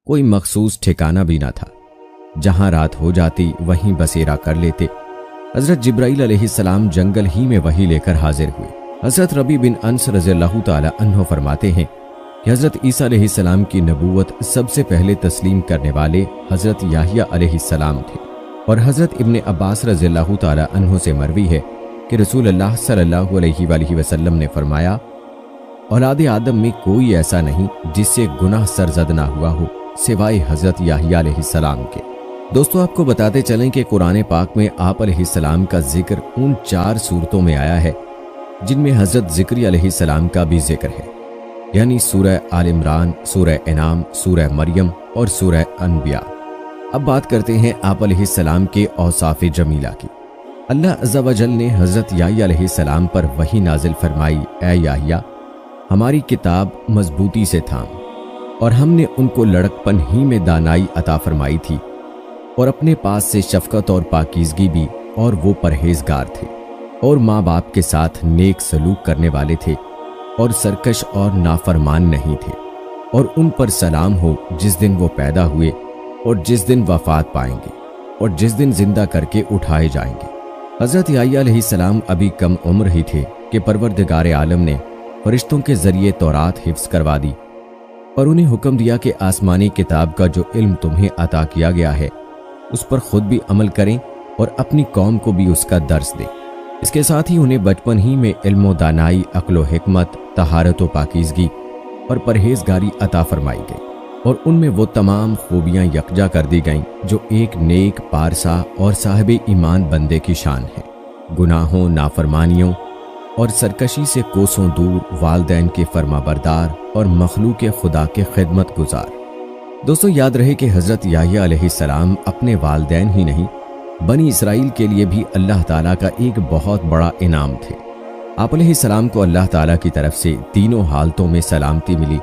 कोई मखसूस ठिकाना भी ना था। जहां रात हो जाती वहीं बसेरा कर लेते। हजरत जिब्राइल अलैहिस्सलाम जंगल ही में वही लेकर हाजिर हुए। हजरत रबी बिन अनस रज़ियल्लाहु ताला अन्हु फरमाते हैं कि हजरत ईसा अलैहिस्सलाम की नबूवत सबसे पहले तस्लीम करने वाले हजरत याहिया अलैहिस्सलाम थे। और हजरत इब्ने अब्बास रज़ियल्लाहु ताला अन्हु से मरवी है कि रसूलुल्लाह सल्लल्लाहु अलैहि वसल्लम ने फरमाया, औलाद आदम में कोई ऐसा नहीं जिससे गुनाह सरजद ना हुआ हो सिवाय हजरत याहिया अलैहिस्सलाम के। दोस्तों, आपको बताते चलें कि कुरान पाक में आप अलैहिस्सलाम का जिक्र उन 4 सूरतों में आया है जिनमें हजरत ज़िक्रिया अलैहिस्सलाम का भी जिक्र है, यानी सूरह आल इमरान, सूरह इनाम, सूरह मरियम और सूरह अनबिया। अब बात करते हैं आप अलैहिस्सलाम के औसाफ जमीला की। अल्लाह अज़्ज़ा व जल ने हजरत याहिया अलैहिस्सलाम पर वही नाजिल फरमाई, ऐ याहिया, हमारी किताब मजबूती से थाम, और हमने उनको लड़कपन ही में दानाई अता फरमाई थी और अपने पास से शफकत और पाकीज़गी भी, और वो परहेजगार थे और माँ बाप के साथ नेक सलूक करने वाले थे और सरकश और नाफरमान नहीं थे। और उन पर सलाम हो जिस दिन वो पैदा हुए और जिस दिन वफात पाएंगे और जिस दिन जिंदा करके उठाए जाएंगे। हजरत याहिया अलैहिस्सलाम अभी कम उम्र ही थे कि परवरदिगार आलम ने फरिश्तों के जरिए तौरात हिफ्ज करवा दी और उन्हें हुक्म दिया कि आसमानी किताब का जो इल्म तुम्हें अता किया गया है उस पर खुद भी अमल करें और अपनी कौम को भी उसका दर्स दें। इसके साथ ही उन्हें बचपन ही में इल्म दानाई, अक्ल हिकमत, तहारत व पाकीज़गी और परहेजगारी अता फरमाई गई और उनमें वो तमाम खूबियां यकजा कर दी गईं जो एक नेक, पारसा और साहिब ईमान बंदे की शान है। गुनाहों, नाफरमानियों और सरकशी से कोसों दूर, वालदैन के फरमाबरदार और मखलूक खुदा के खिदमत गुजार। दोस्तों, याद रहे कि हजरत याहिया अलैहिस्सलाम अपने वालदैन ही नहीं बनी इसराइल के लिए भी अल्लाह ताला का एक बहुत बड़ा इनाम थे। आप अलैहिस्सलाम को अल्लाह ताला की तरफ से तीनों हालतों में सलामती मिली,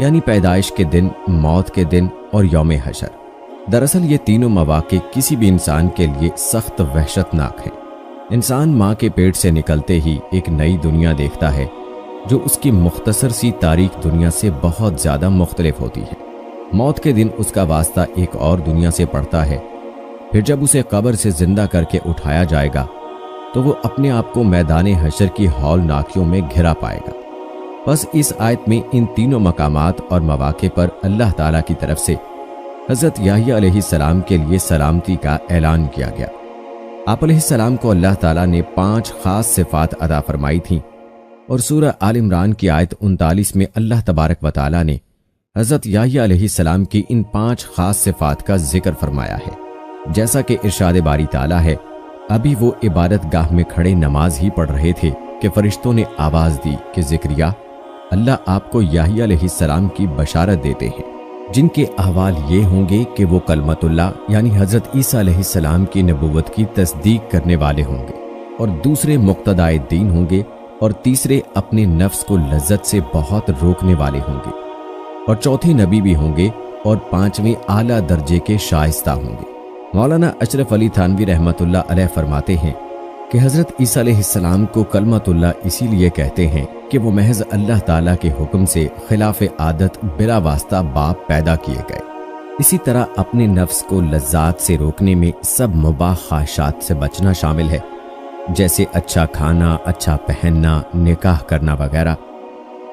यानी पैदाइश के दिन, मौत के दिन और यौम हशर। दरअसल ये तीनों मौके किसी भी इंसान के लिए सख्त वहशतनाक हैं। इंसान माँ के पेट से निकलते ही एक नई दुनिया देखता है जो उसकी मुख्तसर सी तारीख दुनिया से बहुत ज़्यादा मुख्तलिफ होती है। मौत के दिन उसका वास्ता एक और दुनिया से पड़ता है। फिर जब उसे कब्र से जिंदा करके उठाया जाएगा तो वो अपने आप को मैदान हशर की हौलनाकियों में घिरा पाएगा। बस इस आयत में इन तीनों मकामात और मौके पर अल्लाह ताला की तरफ से हजरत याहिया अलैहिस्सलाम के लिए सलामती का ऐलान किया गया। आप अलैहिस्सलाम को अल्लाह ताला ने 5 खास सिफात अदा फरमाई थीं और सूरह आल इमरान की आयत 39 में अल्लाह तबारक व तआला ने हजरत याहिया अलैहिस्सलाम की इन 5 खास सिफात का जिक्र फरमाया है। जैसा कि इरशाद बारी ताला है, अभी वो इबादत गाह में खड़े नमाज ही पढ़ रहे थे कि फरिश्तों ने आवाज दी कि ज़िक्रिया, अल्लाह आपको याहिया अलैहिस्सलाम की बशारत देते हैं जिनके अहवाल ये होंगे कि वो कलमतुल्लाह यानी हजरत ईसा अलैहिस्सलाम की नबूवत की तस्दीक करने वाले होंगे और दूसरे मुक्तदाए दीन होंगे और तीसरे अपने नफ्स को लज्जत से बहुत रोकने वाले होंगे और चौथे नबी भी होंगे और 5वें आला दर्जे के शाइस्ता होंगे। मौलाना अशरफ अली थानवी रहमतुल्लाह अलैह फरमाते हैं कि हजरत ईसा अलैहिस्सलाम को कलमतुल्लाह इसीलिए कहते हैं कि वो महज अल्लाह ताला के हुक्म से खिलाफ आदत बिला वास्ता बाप पैदा किए गए। इसी तरह अपने नफ्स को लज्जात से रोकने में सब मुबाह ख्वाहिशात से बचना शामिल है, जैसे अच्छा खाना, अच्छा पहनना, निकाह करना वगैरह।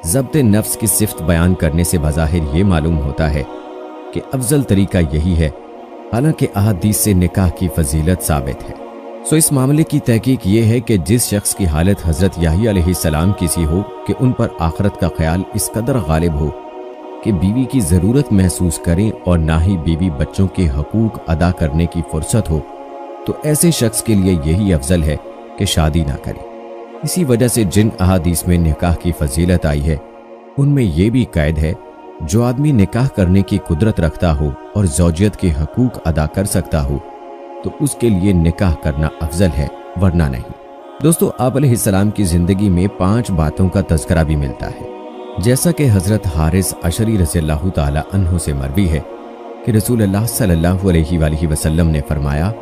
ज़ब्त नफ्स की सिफ्त बयान करने से बज़ाहिर ये मालूम होता है कि अफजल तरीका यही है, हालांकि अहादीस से निकाह की फजीलत साबित है। सो इस मामले की तहकीक ये है कि जिस शख्स की हालत हजरत याहिया अलैहिस्सलाम की सी हो कि उन पर आखिरत का ख्याल इस कदर गालिब हो कि बीवी की ज़रूरत महसूस करें और ना ही बीवी बच्चों के हकूक अदा करने की फुर्सत हो, तो ऐसे शख्स के लिए यही अफजल है कि शादी ना करें। इसी वजह से जिन अहादीस में निकाह की फजीलत आई है उनमें यह भी कैद है, जो आदमी निकाह करने की कुदरत रखता हो और ज़ौजियत के हकूक अदा कर सकता हो तो उसके लिए निकाह करना अफजल है, वरना नहीं। दोस्तों, आप अलैहिस्सलाम की ज़िंदगी में 5 बातों का तज़किरा भी मिलता है, जैसा कि हज़रत हारिस अशरी रज़ियल्लाहु ताला अन्हु से मरवी है कि रसूलुल्लाह सल्लल्लाहु अलैहि वसल्लम ने फरमाया,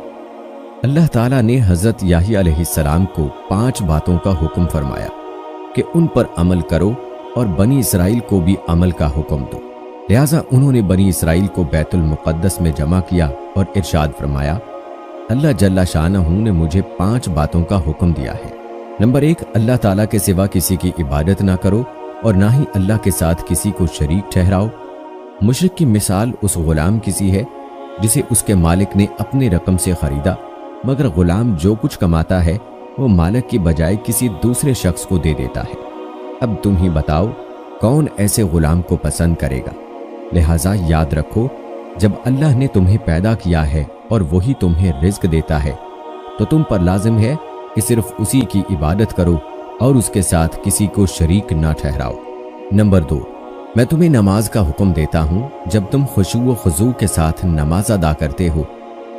अल्लाह ताला ने हज़रत याहिया अलैहिस्सलाम को 5 बातों का हुक्म फरमाया कि उन पर अमल करो और बनी इसराइल को भी अमल का हुक्म दो। लिहाजा उन्होंने बनी इसराइल को बैतुल मुक़द्दस में जमा किया और इरशाद फरमाया, अल्लाह जल्ला शानहू ने मुझे 5 बातों का हुक्म दिया है। नंबर 1, अल्लाह ताला के सिवा किसी की इबादत ना करो और ना ही अल्लाह के साथ किसी को शरीक ठहराओ। मुशरिक की मिसाल उस गुलाम की सी है जिसे उसके मालिक ने अपनी रकम से खरीदा, मगर गुलाम जो कुछ कमाता है वो मालिक की बजाय किसी दूसरे शख्स को दे देता है। अब तुम ही बताओ कौन ऐसे गुलाम को पसंद करेगा। लिहाजा याद रखो, जब अल्लाह ने तुम्हें पैदा किया है और वही तुम्हें रिज्क देता है तो तुम पर लाजिम है कि सिर्फ उसी की इबादत करो और उसके साथ किसी को शरीक ना ठहराओ। नंबर 2, मैं तुम्हें नमाज का हुक्म देता हूँ। जब तुम खुशू व खुजू के साथ नमाज अदा करते हो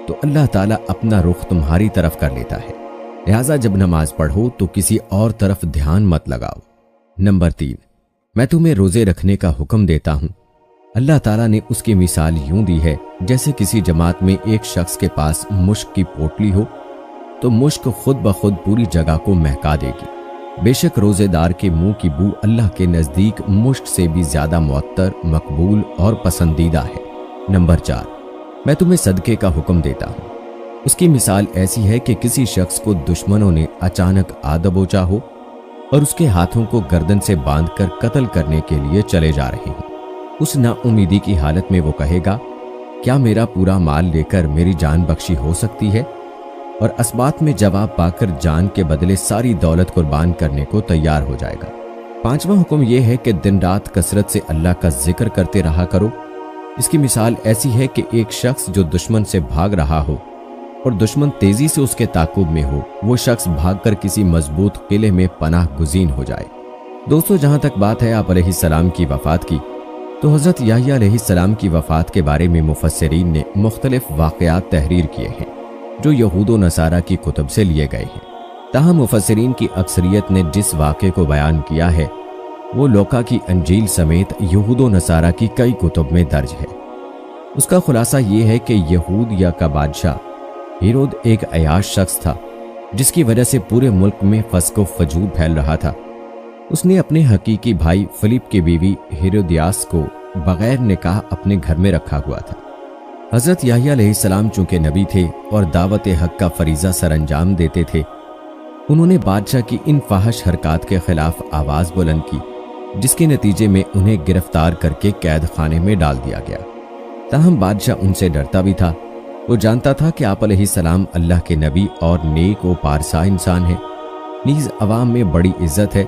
तो अल्लाह ताला अपना रुख तुम्हारी तरफ कर लेता है। लिहाजा जब नमाज पढ़ो तो किसी और तरफ ध्यान मत लगाओ। नंबर 3, मैं तुम्हें रोजे रखने का हुक्म देता हूँ। अल्लाह ताला ने उसकी मिसाल यूं दी है जैसे किसी जमात में एक शख्स के पास मुश्क की पोटली हो तो मुश्क खुद ब खुद पूरी जगह को महका देगी। बेशक रोजेदार के मुंह की बू अल्लाह के नजदीक मुश्क से भी ज्यादा मुअत्तर, मकबूल और पसंदीदा है। नंबर 4, मैं तुम्हें सदके का हुक्म देता हूँ। उसकी मिसाल ऐसी है कि किसी शख्स को दुश्मनों ने अचानक आ दबोचा हो और उसके हाथों को गर्दन से बांधकर कत्ल करने के लिए चले जा रहे हों। उस नाउमीदी की हालत में वो कहेगा, क्या मेरा पूरा माल लेकर मेरी जान बख्शी हो सकती है? और असबात में जवाब पाकर जान के बदले सारी दौलत कुर्बान करने को तैयार हो जाएगा। 5वां हुक्म यह है कि दिन रात कसरत से अल्लाह का जिक्र करते रहा करो। इसकी मिसाल ऐसी है कि एक शख्स जो दुश्मन से भाग रहा हो और दुश्मन तेजी से उसके ताकुब में हो, वो शख्स भागकर किसी मजबूत किले में पनाह गुज़ीन हो जाए। दोस्तों, जहां तक बात है आप अलैहिस्सलाम की वफात की, तो हज़रत याह्या अलैहिस्सलाम की वफात के बारे में मुफस्सिरीन ने मुख्तलिफ वाक़यात तहरीर किए हैं जो यहूद व नसारा की कुतुब से लिए गए हैं। ताहम मुफस्सिरीन की अक्सरियत ने जिस वाक़े को बयान किया है वो लूका की अंजील समेत यहूद व नसारा की कई कुतुब में दर्ज है। उसका खुलासा ये है कि यहूदिया का बादशाह हेरोद एक अयाश शख्स था जिसकी वजह से पूरे मुल्क में फस्क व फजूर फैल रहा था। उसने अपने हकीकी भाई फिलिप की बीवी हेरोदियास को बगैर निकाह अपने घर में रखा हुआ था। हज़रत याह्या अलैहिस्सलाम चूंकि नबी थे और दावत हक का फरीज़ा सरअंजाम देते थे, उन्होंने बादशाह की इन फाहिश हरकत के खिलाफ आवाज़ बुलंद की, जिसके नतीजे में उन्हें गिरफ्तार करके कैद खाने में डाल दिया गया। ताहम बादशाह उनसे डरता भी था। वो जानता था कि आप अलैहिस्सलाम अल्लाह के नबी और नेक व पारसा इंसान हैं, नीज़ अवाम में बड़ी इज्जत है।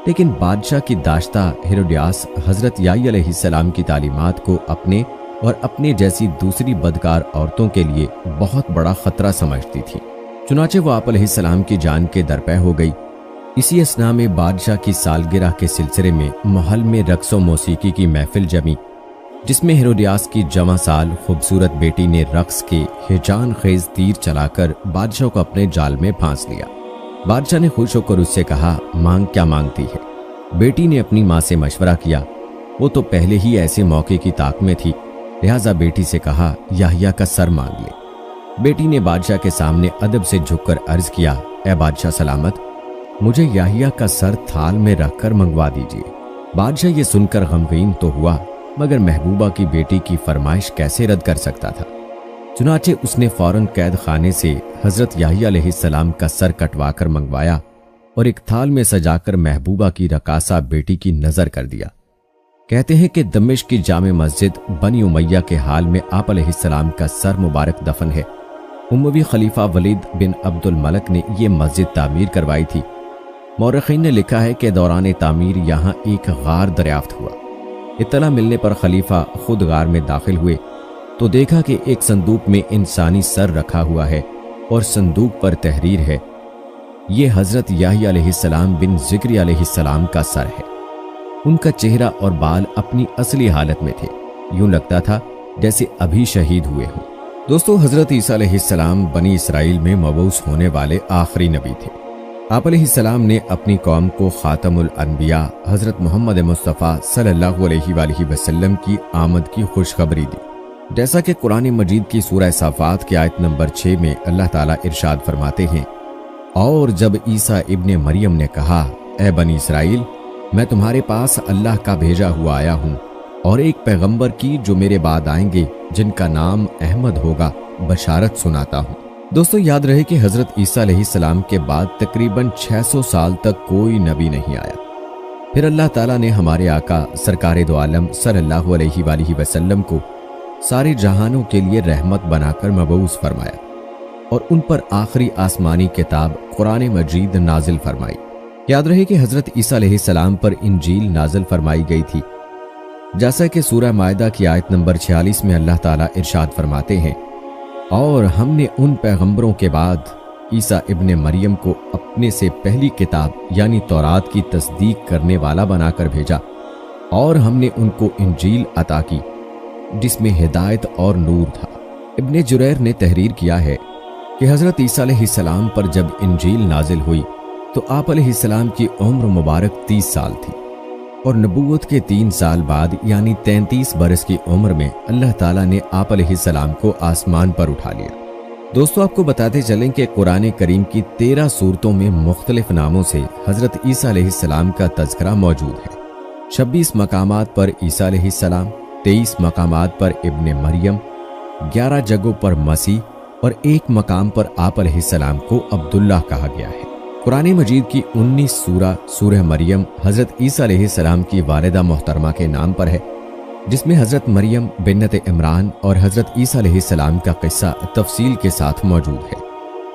लेकिन बादशाह की दाश्ता हेरोदियास हज़रत याह्या अलैहिस्सलाम की तालीमात को अपने और अपने जैसी दूसरी बदकार औरतों के लिए बहुत बड़ा खतरा समझती थी। चुनाचे वो आप अलैहिस्सलाम की जान के दरपे हो गई। इसी असना में बादशाह की सालगिरह के सिलसिले में महल में रक्स व मौसीकी की महफिल जमी, जिसमें हेरोदियास की जवां साल खूबसूरत बेटी ने रक्स के हिजान खेज तीर चलाकर बादशाह को अपने जाल में फांस लिया। बादशाह ने खुश होकर उससे कहा, मांग क्या मांगती है? बेटी ने अपनी माँ से मशवरा किया। वो तो पहले ही ऐसे मौके की ताक में थी, लिहाजा बेटी से कहा, याह्या का सर मांग ले। बेटी ने बादशाह के सामने अदब से झुककर अर्ज किया, ए बादशाह सलामत, मुझे याह्या का सर थाल में रखकर मंगवा दीजिए। बादशाह ये सुनकर गमगीन तो हुआ, मगर महबूबा की बेटी की फरमाइश कैसे रद्द कर सकता था। चुनाचे उसने फौरन कैद खाने से हज़रत याह्या अलैहिस्सलाम का सर कटवा कर मंगवाया और एक थाल में सजाकर महबूबा की रकासा बेटी की नजर कर दिया। कहते हैं कि दमिश्क की जामे मस्जिद बनी उमैया के हाल में आप अलैहिस्सलाम का सर मुबारक दफन है। उमवी खलीफा वलीद बिन अब्दुल मलक ने यह मस्जिद तामीर करवाई थी। मौरखीन ने लिखा है कि दौरान तामीर यहाँ एक गार दरियाफ्त हुआ। इत्तला मिलने पर खलीफा खुद गार में दाखिल हुए तो देखा कि एक संदूक में इंसानी सर रखा हुआ है और संदूक पर तहरीर है, ये हज़रत याह्या अलैहिस्सलाम बिन ज़िक्री अलैहिस्सलाम का सर है। उनका चेहरा और बाल अपनी असली हालत में थे, यूं लगता था जैसे अभी शहीद हुए हों। दोस्तों, हज़रत ईसा अलैहिस्सलाम बनी इसराइल में मबऊस होने वाले आखिरी नबी थे। आप अलैहिस्सलाम ने अपनी कौम को खातमुल अनबिया हज़रत मोहम्मद मुस्तफ़ा सल्लल्लाहु अलैहि वसल्लम की आमद की खुशखबरी दी। जैसा कि कुरान मजीद की सूरह साफ़ात की आयत नंबर 6 में अल्लाह ताला इरशाद फरमाते हैं, और जब ईसा इब्ने मरियम ने कहा, ए बनी इसराइल, मैं तुम्हारे पास अल्लाह का भेजा हुआ आया हूँ اور ایک پیغمبر کی جو میرے بعد آئیں گے جن کا نام احمد ہوگا بشارت سناتا ہوں۔ دوستو یاد رہے کہ حضرت عیسیٰ علیہ السلام کے بعد تقریباً 600 سال تک کوئی نبی نہیں آیا۔ پھر اللہ تعالیٰ نے ہمارے آقا سرکار دو عالم صلی اللہ علیہ وآلہ وسلم کو سارے جہانوں کے لیے رحمت بنا کر مبعوث فرمایا اور ان پر آخری آسمانی کتاب قرآن مجید نازل فرمائی۔ یاد رہے کہ حضرت عیسیٰ علیہ السلام پر انجیل نازل فرمائی گئی تھی، جیسا کہ سورہ مائدہ کی آیت نمبر 46 میں اللہ تعالیٰ ارشاد فرماتے ہیں، اور ہم نے ان پیغمبروں کے بعد عیسیٰ ابن مریم کو اپنے سے پہلی کتاب یعنی تورات کی تصدیق کرنے والا بنا کر بھیجا، اور ہم نے ان کو انجیل عطا کی جس میں ہدایت اور نور تھا۔ ابن جریر نے تحریر کیا ہے کہ حضرت عیسیٰ علیہ السلام پر جب انجیل نازل ہوئی تو آپ علیہ السلام کی عمر مبارک 30 سال تھی، اور نبوت کے 3 سال بعد یعنی 33 برس کی عمر میں اللہ تعالیٰ نے آپ علیہ السلام کو آسمان پر اٹھا لیا۔ دوستو آپ کو بتاتے چلیں کہ قرآن کریم کی 13 سورتوں میں مختلف ناموں سے حضرت عیسیٰ علیہ السلام کا تذکرہ موجود ہے۔ 26 مقامات پر عیسیٰ علیہ السلام، 23 مقامات پر ابن مریم، 11 جگہوں پر مسیح اور 1 مقام پر آپ علیہ السلام کو عبداللہ کہا گیا ہے۔ قرآن مجید کی 19 سورہ مریم حضرت عیسیٰ علیہ السلام کی والدہ محترمہ کے نام پر ہے، جس میں حضرت مریم بنت عمران اور حضرت عیسیٰ علیہ السلام کا قصہ تفصیل کے ساتھ موجود ہے۔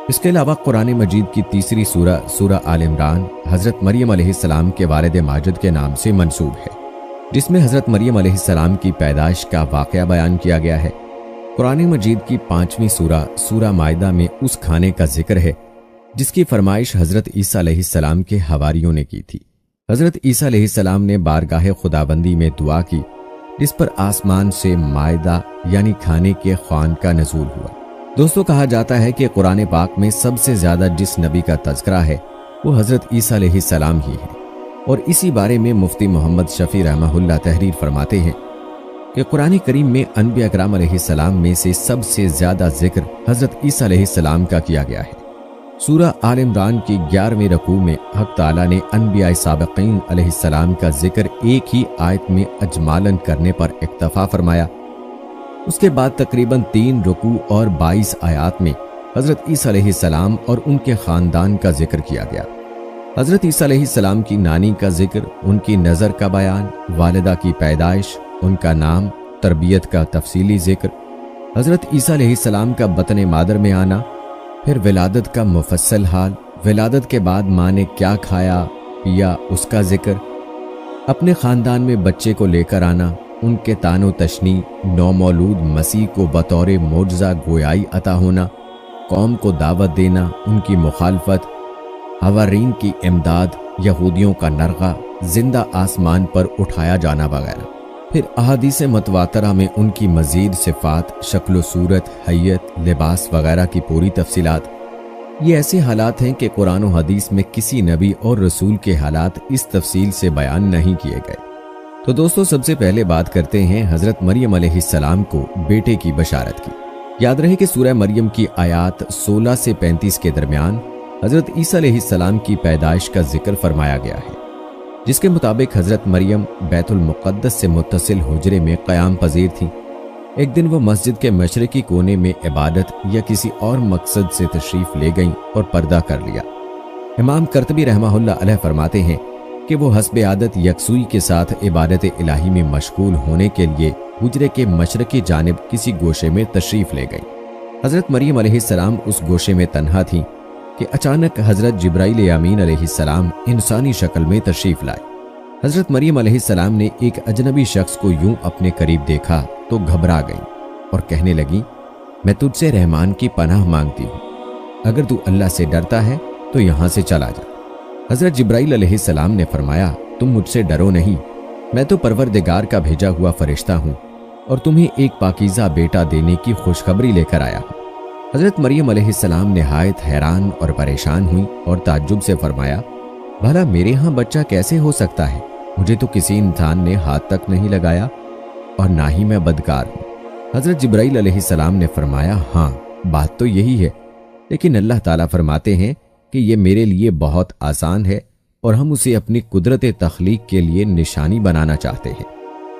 اس کے علاوہ قرآن مجید کی تیسری سورہ آل عمران حضرت مریم علیہ السلام کے والد ماجد کے نام سے منسوب ہے، جس میں حضرت مریم علیہ السلام کی پیدائش کا واقعہ بیان کیا گیا ہے۔ قرآن مجید کی 5ویں سورہ مائدہ میں اس کھانے کا ذکر ہے جس کی فرمائش حضرت عیسیٰ علیہ السلام کے حواریوں نے کی تھی۔ حضرت عیسیٰ علیہ السلام نے بارگاہ خداوندی میں دعا کی، جس پر آسمان سے مائدہ یعنی کھانے کے خوان کا نزول ہوا۔ دوستو کہا جاتا ہے کہ قرآن پاک میں سب سے زیادہ جس نبی کا تذکرہ ہے وہ حضرت عیسیٰ علیہ السلام ہی ہے، اور اسی بارے میں مفتی محمد شفیع رحمہ اللہ تحریر فرماتے ہیں کہ قرآن کریم میں انبیاء کرام علیہ السلام میں سے سب سے زیادہ ذکر حضرت عیسیٰ علیہ السلام کا کیا گیا ہے۔ سورہ آل عمران کی 11ویں رکوع میں حق تعالیٰ نے انبیاء سابقین علیہ السلام کا ذکر ایک ہی آیت میں اجمالاً کرنے پر اکتفا فرمایا۔ اس کے بعد تقریباً 3 رکوع اور 22 آیات میں حضرت عیسیٰ علیہ السلام اور ان کے خاندان کا ذکر کیا گیا۔ حضرت عیسیٰ علیہ السلام کی نانی کا ذکر، ان کی نظر کا بیان، والدہ کی پیدائش، ان کا نام، تربیت کا تفصیلی ذکر، حضرت عیسیٰ علیہ السلام کا بطن مادر میں آنا، پھر ولادت کا مفصل حال، ولادت کے بعد ماں نے کیا کھایا پیا اس کا ذکر، اپنے خاندان میں بچے کو لے کر آنا، ان کے تان و تشنی، نومولود مسیح کو بطور معجزہ گویائی عطا ہونا، قوم کو دعوت دینا، ان کی مخالفت، حوارین کی امداد، یہودیوں کا نرغہ، زندہ آسمان پر اٹھایا جانا وغیرہ۔ پھر احادیث متواترہ میں ان کی مزید صفات، شکل و صورت، حیت، لباس وغیرہ کی پوری تفصیلات۔ یہ ایسے حالات ہیں کہ قرآن و حدیث میں کسی نبی اور رسول کے حالات اس تفصیل سے بیان نہیں کیے گئے۔ تو دوستو سب سے پہلے بات کرتے ہیں حضرت مریم علیہ السلام کو بیٹے کی بشارت کی۔ یاد رہے کہ سورہ مریم کی آیات 16 سے 35 کے درمیان حضرت عیسیٰ علیہ السلام کی پیدائش کا ذکر فرمایا گیا ہے، جس کے مطابق حضرت مریم بیت المقدس سے متصل حجرے میں قیام پذیر تھی۔ ایک دن وہ مسجد کے مشرقی کونے میں عبادت یا کسی اور مقصد سے تشریف لے گئیں اور پردہ کر لیا۔ امام قرطبی رحمہ اللہ علیہ فرماتے ہیں کہ وہ حسب عادت یکسوئی کے ساتھ عبادت الہی میں مشغول ہونے کے لیے حجرے کے مشرقی جانب کسی گوشے میں تشریف لے گئیں۔ حضرت مریم علیہ السلام اس گوشے میں تنہا تھیں کہ اچانک حضرت جبرائیل امین علیہ السلام انسانی شکل میں تشریف لائے۔ حضرت مریم علیہ السلام نے ایک اجنبی شخص کو یوں اپنے قریب دیکھا تو گھبرا گئیں اور کہنے لگیں، میں تجھ سے رحمان کی پناہ مانگتی ہوں، اگر تو اللہ سے ڈرتا ہے تو یہاں سے چلا جا۔ حضرت جبرائیل علیہ السلام نے فرمایا، تم مجھ سے ڈرو نہیں، میں تو پروردگار کا بھیجا ہوا فرشتہ ہوں اور تمہیں ایک پاکیزہ بیٹا دینے کی خوشخبری لے کر آیا ہوں۔ حضرت مریم علیہ السلام نہایت حیران اور پریشان ہوئی اور تعجب سے فرمایا، بھلا میرے ہاں بچہ کیسے ہو سکتا ہے؟ مجھے تو کسی انسان نے ہاتھ تک نہیں لگایا اور نہ ہی میں بدکار ہوں۔ حضرت جبرائیل علیہ السلام نے فرمایا، ہاں بات تو یہی ہے، لیکن اللہ تعالیٰ فرماتے ہیں کہ یہ میرے لیے بہت آسان ہے اور ہم اسے اپنی قدرت تخلیق کے لیے نشانی بنانا چاہتے ہیں۔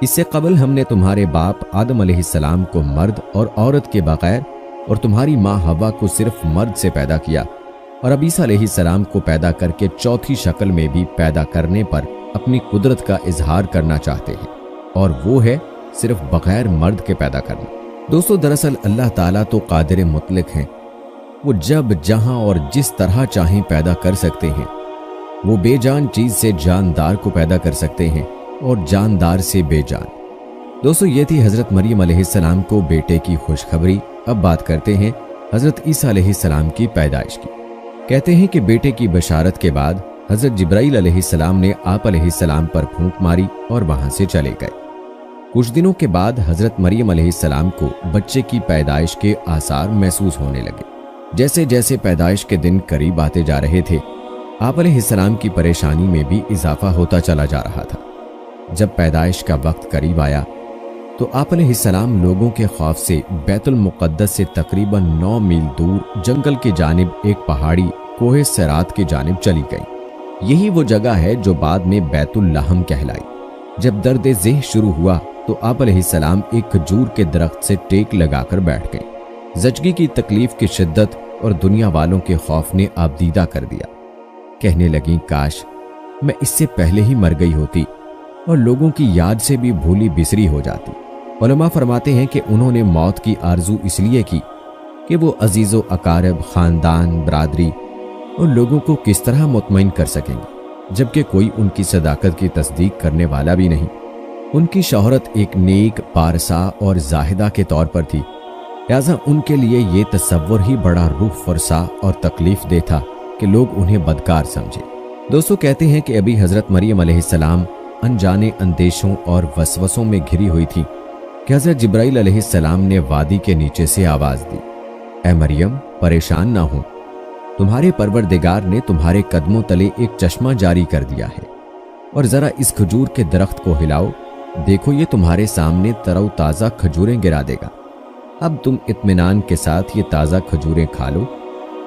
इससे कबल हमने तुम्हारे बाप आदम अलैहिस्सलाम को मर्द और औरत के बगैर और तुम्हारी माँ हवा को सिर्फ मर्द से पैदा किया, और अब ईसा अलैहिस्सलाम को पैदा करके चौथी शक्ल में भी पैदा करने पर अपनी कुदरत का इजहार करना चाहते हैं, और वो है सिर्फ बगैर मर्द के पैदा करना। दोस्तों, दरअसल अल्लाह ताला तो कादिर मुतलक हैं। वो जब जहां और जिस तरह चाहें पैदा कर सकते हैं। वो बेजान चीज से जानदार को पैदा कर सकते हैं और जानदार से बेजान। दोस्तों, ये थी हजरत मरियम अलैहिस्सलाम को बेटे की खुशखबरी। अब बात करते हैं हजरत ईसा अलैहिस्सलाम की पैदाइश की। कहते हैं कि बेटे की बशारत के बाद हजरत जिब्राइल अलैहिस्सलाम ने आप अलैहिस्सलाम पर फूंक मारी और वहां से चले गए। कुछ दिनों के बाद हजरत मरियम अलैहिस्सलाम को बच्चे की पैदाइश के आसार महसूस होने लगे। जैसे जैसे पैदाइश के दिन करीब आते जा रहे थे, आप अलैहिस्सलाम की परेशानी में भी इजाफा होता चला जा रहा था। जब पैदाइश का वक्त करीब आया तो आप अलैहिस्सलाम लोगों के खौफ से बैतुल मुक़द्दस से तकरीबन 9 मील दूर जंगल की जानिब एक पहाड़ी कोहे सिरात की जानिब चली गई। यही वो जगह है जो बाद में बैतुल लहम कहलाई। जब दर्द ज़ेह शुरू हुआ तो आप अलैहिस्सलाम एक खजूर के दरख्त से टेक लगाकर बैठ गए। ज़चगी की तकलीफ की शिद्दत और दुनिया वालों के खौफ ने आबदीदा कर दिया। कहने लगी, काश मैं इससे पहले ही मर गई होती और लोगों की याद से भी भूली बिसरी हो जाती। उलमा फरमाते हैं कि उन्होंने मौत की आरजू इसलिए की कि वो अजीज़ो अकारब, ख़ानदान, बरादरी और लोगों को किस तरह मुतमईन कर सकेंगे, जबकि कोई उनकी सदाकत की तस्दीक करने वाला भी नहीं। उनकी शोहरत एक नेक, पारसा और जाहिदा के तौर पर थी, लिहाजा उनके लिए ये तसव्वुर ही बड़ा रूह फरसा और तकलीफ दे था कि लोग उन्हें बदकार समझे। दोस्तों, कहते हैं कि अभी हजरत मरियम अलैहिस्सलाम अनजाने अंदेशों और वसवसों में घिरी हुई थी कि हजरत जिब्राइल अलैहिस्सलाम ने वादी के नीचे से आवाज दी, ऐ मरियम, परेशान ना हो, तुम्हारे परवरदिगार ने तुम्हारे कदमों तले एक चश्मा जारी कर दिया है, और जरा इस खजूर के दरख्त को हिलाओ, देखो ये तुम्हारे सामने तरव ताज़ा खजूरें गिरा देगा। अब तुम इत्मीनान के साथ ये ताज़ा खजूरें खा लो,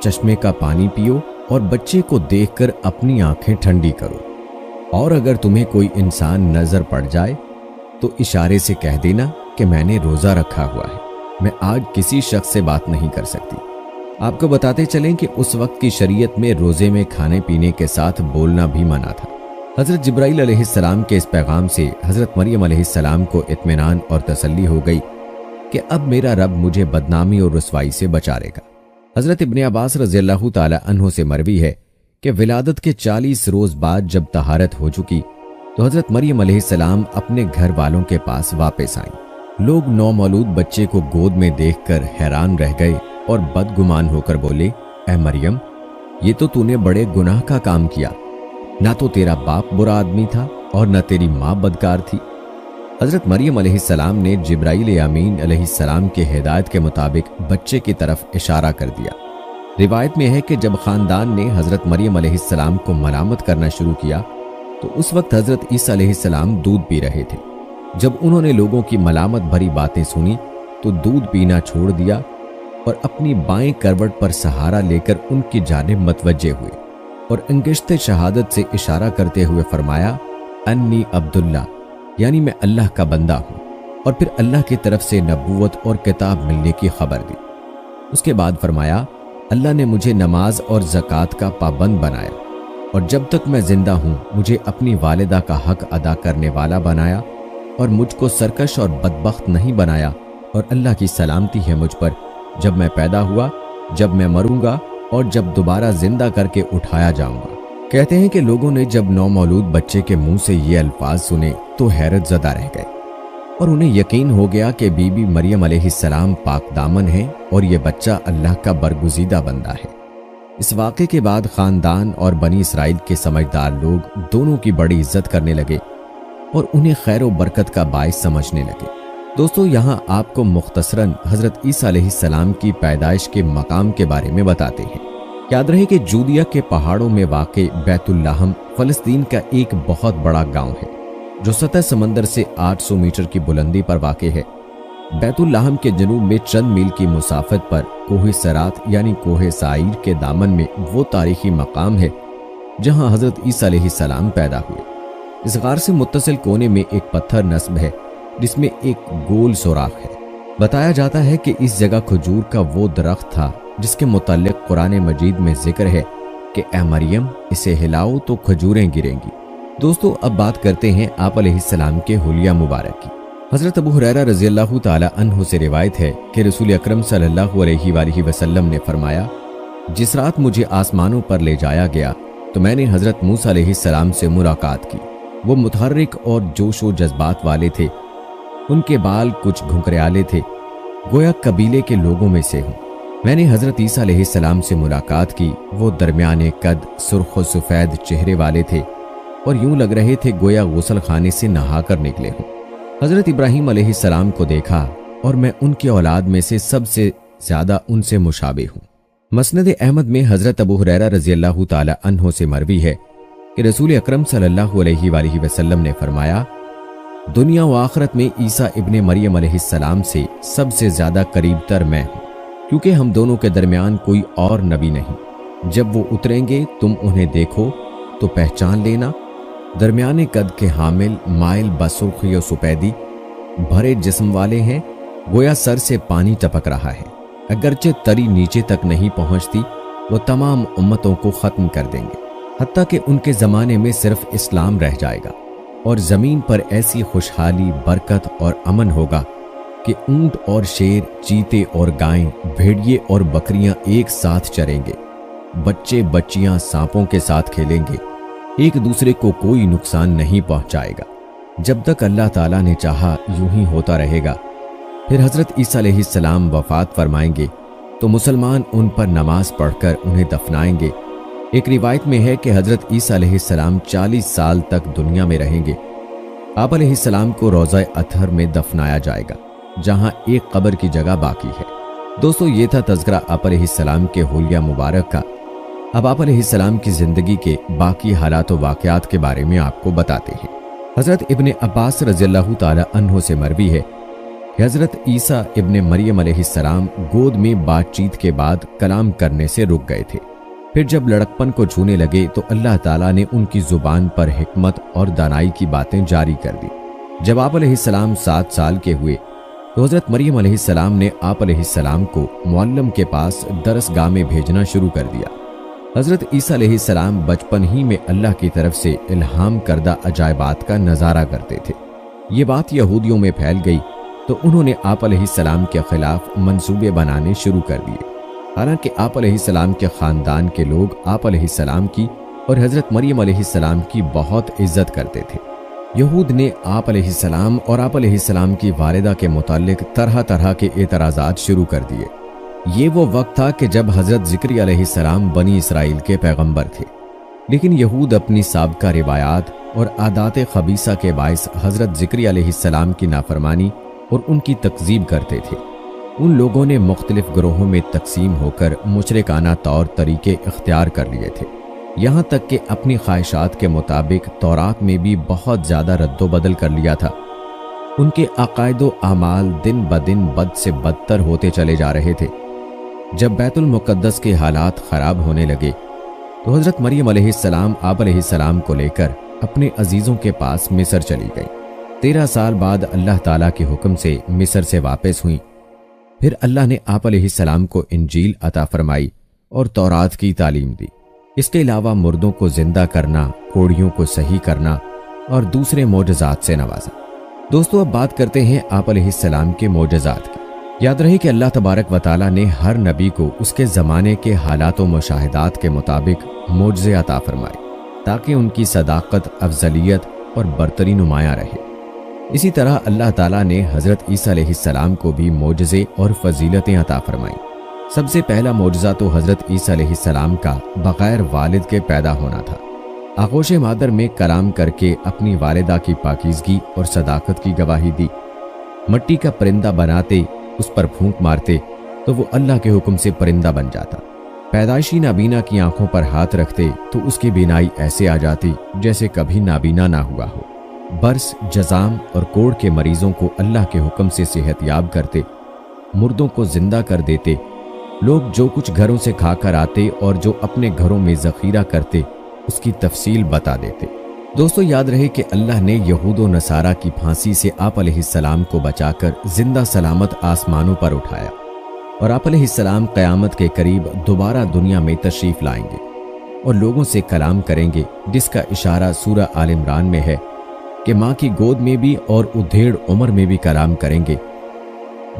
चश्मे का पानी पियो और बच्चे को देखकर अपनी आंखें ठंडी करो, और अगर तुम्हें कोई इंसान नजर पड़ जाए तो इशारे से कह देना कि मैंने रोजा रखा हुआ है, मैं आज किसी शख्स से बात नहीं कर सकती। आपको बताते चलें कि उस वक्त की शरीयत में रोजे में खाने पीने के साथ बोलना भी मना था। हजरत जिब्राइल अलैहिस्सलाम के इस पैगाम से हजरत मरियम अलैहिस्सलाम को इत्मीनान और तसल्ली हो गई कि अब मेरा रब मुझे बदनामी और रुसवाई से बचा लेगा। हजरत इब्ने अब्बास रज़ियल्लाहु ताला अन्हु से मरवी है कि विलादत के 40 रोज बाद जब तहारत हो चुकी तो हजरत मरियम अलैहिस्सलाम अपने घर वालों के पास वापस आईं। लोग नौमौलूद बच्चे को गोद में देखकर हैरान रह गए और बदगुमान होकर बोले, ऐ मरियम, ये तो तूने बड़े गुनाह का काम किया, ना तो तेरा बाप बुरा आदमी था और न तेरी माँ बदकार थी। हजरत मरियम अलैहिस्सलाम ने जिब्राइल अमीन अलैहिस्सलाम के हिदायत के मुताबिक बच्चे की तरफ इशारा कर दिया। रिवायत में है कि जब खानदान ने हजरत मरियम अलैहिस्सलाम को मलामत करना शुरू किया तो उस वक्त हजरत ईसा अलैहिस्सलाम दूध पी रहे थे। जब उन्होंने लोगों की मलामत भरी बातें सुनी तो दूध पीना छोड़ दिया और अपनी बाएं करवट पर सहारा लेकर उनकी जानिब मतवज्जे हुए और अंगिश्ते शहादत से इशारा करते हुए फरमाया, अन्नी अब्दुल्ला, यानी मैं अल्लाह का बंदा हूं, और फिर अल्लाह की तरफ से नबूवत और किताब मिलने की खबर दी। उसके बाद फरमाया, अल्लाह ने मुझे नमाज और ज़कात का पाबंद बनाया और जब तक मैं जिंदा हूं मुझे अपनी वालिदा का हक अदा करने वाला बनाया और मुझको सरकश और बदबख्त नहीं बनाया, और अल्लाह की सलामती है मुझ पर जब मैं पैदा हुआ, जब मैं मरूंगा और जब दोबारा जिंदा करके उठाया जाऊंगा। कहते हैं कि लोगों ने जब नौमौलूद बच्चे के मुंह से ये अल्फाज सुने तो हैरत ज़दा रह गए और उन्हें यकीन हो गया कि बीबी मरियम अलैहिस्सलाम पाक दामन है और ये बच्चा अल्लाह का बरगुज़ीदा बंदा है। इस वाक़े के बाद ख़ानदान और बनी इसराइल के समझदार लोग दोनों की बड़ी इज्जत करने लगे और उन्हें खैर व बरकत का बाइस समझने लगे। दोस्तों, यहाँ आपको मुख्तसरन हज़रत ईसा अलैहिस्सलाम की पैदाइश के मकाम के बारे में बताते हैं। याद रहे कि जूदिया के पहाड़ों में वाक़े बैतुल लहम फ़लस्तीन का एक बहुत बड़ा गांव है जो सतह समंदर से 800 मीटर की बुलंदी पर वाक़े है। बैतुल लहम के जनूब में चंद मील की मुसाफत पर कोहे सरात यानी कोहे साइर के दामन में वो तारीखी मकाम है जहां हज़रत ईसा अलैहिस्सलाम पैदा हुए। इस गार से मुत्तसिल कोने में एक पत्थर नस्ब है جس میں ایک گول سوراخ ہے۔ بتایا جاتا ہے کہ اس جگہ کھجور کا وہ درخت تھا جس کے متعلق قرآن مجید میں ذکر ہے کہ اے مریم اسے ہلاؤ تو کھجوریں گریں گی۔ دوستو اب بات کرتے ہیں آپ علیہ السلام کے حلیہ مبارک کی۔ حضرت ابو ہریرہ رضی اللہ تعالی عنہ سے روایت ہے کہ رسول اکرم صلی اللہ علیہ وآلہ وسلم نے فرمایا، جس رات مجھے آسمانوں پر لے جایا گیا تو میں نے حضرت موسیٰ علیہ السلام سے ملاقات کی۔ وہ متحرک اور جوش و جذبات والے تھے۔ ان کے بال کچھ گھنگریالے تھے، گویا قبیلے کے لوگوں میں سے ہوں۔ میں نے حضرت عیسیٰ علیہ السلام سے ملاقات کی۔ وہ درمیانے قد، سرخ و سفید چہرے والے تھے اور یوں لگ رہے تھے گویا غسل خانے سے نہا کر نکلے ہوں۔ حضرت ابراہیم علیہ السلام کو دیکھا اور میں ان کی اولاد میں سے سب سے زیادہ ان سے مشابہ ہوں۔ مسند احمد میں حضرت ابو ہریرہ رضی اللہ تعالی عنہ سے مروی ہے کہ رسول اکرم صلی اللہ علیہ وآلہ وسلم نے فرمایا، دنیا و آخرت میں عیسیٰ ابن مریم علیہ السلام سے سب سے زیادہ قریب تر میں ہوں، کیونکہ ہم دونوں کے درمیان کوئی اور نبی نہیں۔ جب وہ اتریں گے تم انہیں دیکھو تو پہچان لینا، درمیانے قد کے حامل، مائل بسرخی و سپیدی، بھرے جسم والے ہیں، گویا سر سے پانی ٹپک رہا ہے۔ اگرچہ تری نیچے تک نہیں پہنچتی، وہ تمام امتوں کو ختم کر دیں گے، حتیٰ کہ ان کے زمانے میں صرف اسلام رہ جائے گا، اور زمین پر ایسی خوشحالی، برکت اور امن ہوگا کہ اونٹ اور شیر، چیتے اور گائیں، بھیڑیے اور بکریاں ایک ساتھ چریں گے، بچے بچیاں سانپوں کے ساتھ کھیلیں گے، ایک دوسرے کو کوئی نقصان نہیں پہنچائے گا۔ جب تک اللہ تعالیٰ نے چاہا یوں ہی ہوتا رہے گا۔ پھر حضرت عیسیٰ علیہ السلام وفات فرمائیں گے تو مسلمان ان پر نماز پڑھ کر انہیں دفنائیں گے۔ ایک روایت میں ہے کہ حضرت عیسیٰ علیہ السلام 40 سال تک دنیا میں رہیں گے۔ آپ علیہ السلام کو روضہ اطہر میں دفنایا جائے گا، جہاں ایک قبر کی جگہ باقی ہے۔ دوستو یہ تھا تذکرہ آپ علیہ السلام کے حلیہ مبارک کا۔ اب آپ علیہ السلام کی زندگی کے باقی حالات و واقعات کے بارے میں آپ کو بتاتے ہیں۔ حضرت ابن عباس رضی اللہ تعالی عنہ سے مروی ہے کہ حضرت عیسیٰ ابن مریم علیہ السلام گود میں بات چیت کے بعد کلام کرنے سے رک گئے تھے۔ پھر جب لڑکپن کو چھونے لگے تو اللہ تعالیٰ نے ان کی زبان پر حکمت اور دانائی کی باتیں جاری کر دی۔ جب آپ علیہ السلام 7 سال کے ہوئے تو حضرت مریم علیہ السلام نے آپ علیہ السلام کو معلم کے پاس درس گاہ میں بھیجنا شروع کر دیا۔ حضرت عیسیٰ علیہ السلام بچپن ہی میں اللہ کی طرف سے الہام کردہ عجائبات کا نظارہ کرتے تھے۔ یہ بات یہودیوں میں پھیل گئی تو انہوں نے آپ علیہ السلام کے خلاف منصوبے بنانے شروع کر دیے۔ حالانکہ آپ علیہ السلام کے خاندان کے لوگ آپ علیہ السلام کی اور حضرت مریم علیہ السلام کی بہت عزت کرتے تھے۔ یہود نے آپ علیہ السلام اور آپ علیہ السلام کی والدہ کے متعلق طرح طرح کے اعتراضات شروع کر دیے۔ یہ وہ وقت تھا کہ جب حضرت زکریا علیہ السلام بنی اسرائیل کے پیغمبر تھے، لیکن یہود اپنی سابقہ روایات اور عادات خبیثہ کے باعث حضرت زکریا علیہ السلام کی نافرمانی اور ان کی تکذیب کرتے تھے۔ ان لوگوں نے مختلف گروہوں میں تقسیم ہو کر مشرکانہ طور طریقے اختیار کر لیے تھے، یہاں تک کہ اپنی خواہشات کے مطابق تورات میں بھی بہت زیادہ رد و بدل کر لیا تھا۔ ان کے عقائد و اعمال دن بدن بد سے بدتر ہوتے چلے جا رہے تھے۔ جب بیت المقدس کے حالات خراب ہونے لگے تو حضرت مریم علیہ السلام آپ علیہ السلام کو لے کر اپنے عزیزوں کے پاس مصر چلی گئی۔ 13 سال بعد اللہ تعالیٰ کے حکم سے مصر سے واپس ہوئیں۔ پھر اللہ نے آپ علیہ السلام کو انجیل عطا فرمائی اور تورات کی تعلیم دی۔ اس کے علاوہ مردوں کو زندہ کرنا، کوڑیوں کو صحیح کرنا اور دوسرے معجزات سے نوازا۔ دوستو اب بات کرتے ہیں آپ علیہ السلام کے معجزات کی۔ یاد رہے کہ اللہ تبارک و تعالیٰ نے ہر نبی کو اس کے زمانے کے حالات و مشاہدات کے مطابق معجزے عطا فرمائے تاکہ ان کی صداقت، افضلیت اور برتری نمایاں رہے۔ اسی طرح اللہ تعالیٰ نے حضرت عیسیٰ علیہ السلام کو بھی معجزے اور فضیلتیں عطا فرمائیں۔ سب سے پہلا معجزہ تو حضرت عیسیٰ علیہ السلام کا بغیر والد کے پیدا ہونا تھا۔ آغوش مادر میں کلام کر کے اپنی والدہ کی پاکیزگی اور صداقت کی گواہی دی۔ مٹی کا پرندہ بناتے، اس پر پھونک مارتے تو وہ اللہ کے حکم سے پرندہ بن جاتا۔ پیدائشی نابینا کی آنکھوں پر ہاتھ رکھتے تو اس کی بینائی ایسے آ جاتی جیسے کبھی نابینا نہ ہوا ہو۔ برس، جزام اور کوڑ کے مریضوں کو اللہ کے حکم سے صحت یاب کرتے، مردوں کو زندہ کر دیتے، لوگ جو کچھ گھروں سے کھا کر آتے اور جو اپنے گھروں میں ذخیرہ کرتے اس کی تفصیل بتا دیتے۔ दोस्तों याद रहे कि अल्लाह ने यहूद व नसारा की फांसी से आप अलैहिस्सलाम को बचाकर जिंदा सलामत आसमानों पर उठाया और आप अलैहिस्सलाम क़यामत के करीब दोबारा दुनिया में तशरीफ लाएंगे और लोगों से कलाम करेंगे, जिसका इशारा सूरह आल इमरान में है कि माँ की गोद में भी और उधेड़ उम्र में भी कलाम करेंगे।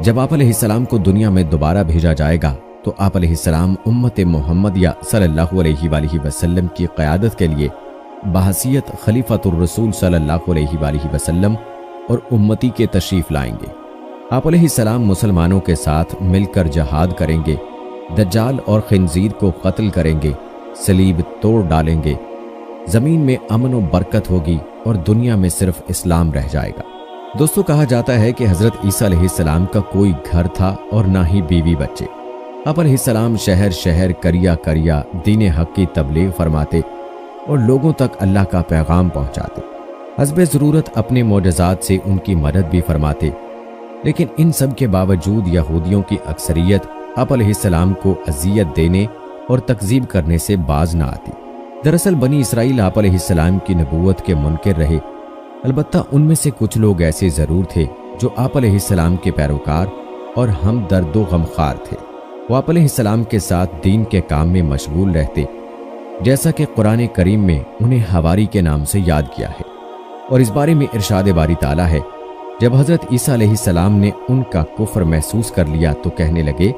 जब आप अलैहिस्सलाम को दुनिया में दोबारा भेजा जाएगा तो आप अलैहिस्सलाम उम्मत मुहम्मदिया सल्लल्लाहु अलैहि वसल्लम की क़यादत के लिए बहसीयत खलीफतुर रसूल सल्लल्लाहु अलैहि वसल्लम और उम्मती के तशरीफ लाएंगे। आप अलैहिस्सलाम मुसलमानों के साथ मिलकर जहाद करेंगे, दज्जाल और खिंजीर को कत्ल करेंगे, सलीब तोड़ डालेंगे, जमीन में अमन व बरकत होगी और दुनिया में सिर्फ इस्लाम रह जाएगा। दोस्तों कहा जाता है कि हजरत ईसा अलैहिस्सलाम का कोई घर था और ना ही बीवी बच्चे। आप अलैहिस्सलाम शहर शहर करिया करिया दीन हक की तबलीग फरमाते और लोगों तक अल्लाह का पैगाम पहुंचाते। हस्बे ज़रूरत अपने मोजज़ात से उनकी मदद भी फरमाते, लेकिन इन सब के बावजूद यहूदियों की अक्सरियत आप अलैहिस्सलाम को अजियत देने और तकजीब करने से बाज ना आती। दरअसल बनी इसराइल आप अलैहिस्सलाम की नबूवत के मुनकिर रहे, अलबत्ता उनमें से कुछ लोग ऐसे ज़रूर थे जो आप अलैहिस्सलाम के पैरोकार और हम दर्दो गमखार थे। वो आप अलैहिस्सलाम के साथ दीन के काम में मशगूल रहते, जैसा कि कुरान करीम में उन्हें हवारी के नाम से याद किया है। और इस बारे में इरशाद बारी ताला है, जब हजरत ईसा अलैहिस्सलाम ने उनका कुफ्र महसूस कर लिया तो कहने लगे,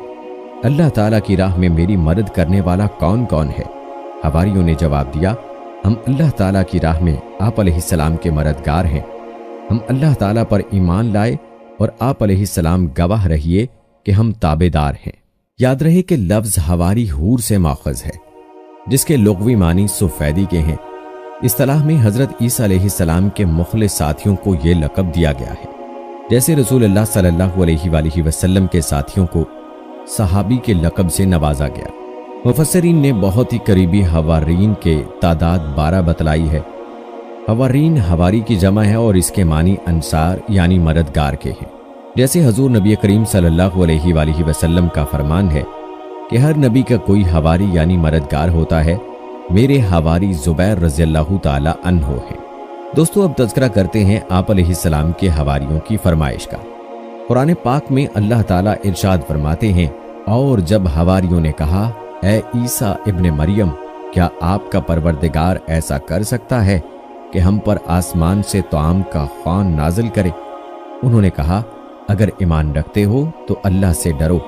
अल्लाह ताला की राह में मेरी मदद करने वाला कौन कौन है? हवारियों ने जवाब दिया, हम अल्लाह ताला की राह में आप अलैहिस्सलाम के मददगार हैं। हम अल्लाह ताला पर ईमान लाए और आप अलैहिस्सलाम गवाह रहिए कि हम ताबेदार हैं। याद रहे कि लफ्ज हवारी हूर से माखज है, जिसके लुग़वी मानी सुफैदी के हैं। इस्तिलाह में हजरत ईसा अलैहिस्सलाम के मुखलिस साथियों को ये लक़ब दिया गया है, जैसे रसूलुल्लाह सल्लल्लाहु अलैहि वसल्लम के साथियों को सहाबी के लक़ब से नवाजा गया। मुफस्सिरीन ने बहुत ही करीबी हवारीन के तादाद 12 बतलाई है। हवारीन हवारी की जमा है और इसके मानी अंसार यानी मददगार के हैं। जैसे हजूर नबी करीम सल्लल्लाहु अलैहि वसल्लम का फरमान है कि हर नबी का कोई हवारी यानी मददगार होता है। मेरे हवारी जुबैर रज़ियल्लाहु ताला अन्हो है। दोस्तों अब तज़किरा करते हैं आप अलैहिस्सलाम के हवारियों की फरमाइश का। कुरान पाक में अल्लाह ताला इरशाद फरमाते हैं, और जब हवारियों ने कहा, ए ईसा इब्ने मरियम, क्या आपका परवरदिगार ऐसा कर सकता है कि हम पर आसमान से तआम का ख्वान नाजिल करे? उन्होंने कहा, अगर ईमान रखते हो तो अल्लाह से डरो।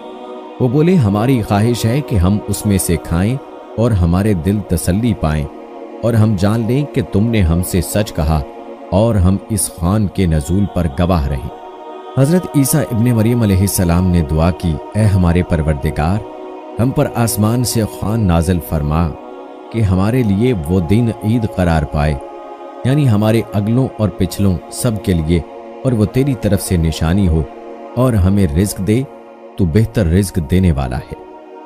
वो बोले, हमारी ख्वाहिश है कि हम उसमें से खाएं और हमारे दिल तसल्ली पाएं और हम जान लें कि तुमने हमसे सच कहा और हम इस ख्वान के नजूल पर गवाह रहें। हजरत ईसा इब्ने मरियम अलैहिस्सलाम ने दुआ की, ए हमारे परवरदिगार, हम पर आसमान से ख्वान नाजिल फरमा कि हमारे लिए वो दिन ईद करार पाए, यानी हमारे अगलों और पिछलों सब के लिए, और वो तेरी तरफ से निशानी हो और हमें रिज्क दे, तू बेहतर रिज्क देने वाला है।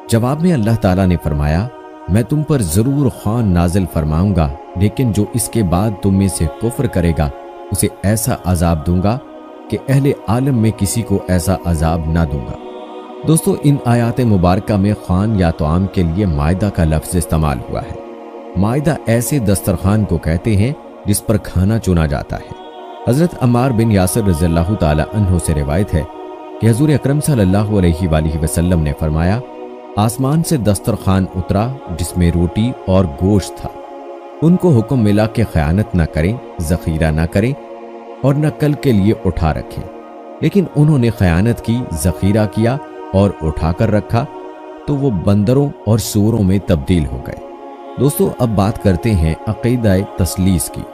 जवाब में अल्लाह ताला ने फरमाया, मैं तुम पर जरूर ख्वान नाजिल फरमाऊंगा, लेकिन जो इसके बाद तुम में से कुफ्र करेगा उसे ऐसा अजाब दूंगा कि अहले आलम में किसी को ऐसा अजाब ना दूंगा। दोस्तों इन आयात मुबारका में ख्वान या तआम के लिए मायदा का लफ्ज इस्तेमाल हुआ है। मायदा ऐसे दस्तरखान को कहते हैं जिस पर खाना चुना जाता है। हजरत अम्मार बिन यासिर रज़ियल्लाहु ताला अन्हु से रिवायत है कि हजूर अकरम सल्लल्लाहु अलैहि वसल्लम ने फरमाया, आसमान से दस्तरखान उतरा जिसमें रोटी और गोश्त था। उनको हुक्म मिला कि खयानत न करें, जखीरा न करें और न कल के लिए उठा रखें, लेकिन उन्होंने खयानत की, जखीरा किया और उठाकर रखा तो वो बंदरों और सूरों में तब्दील हो गए। दोस्तों अब बात करते हैं अक़ीदा तस्लीस की।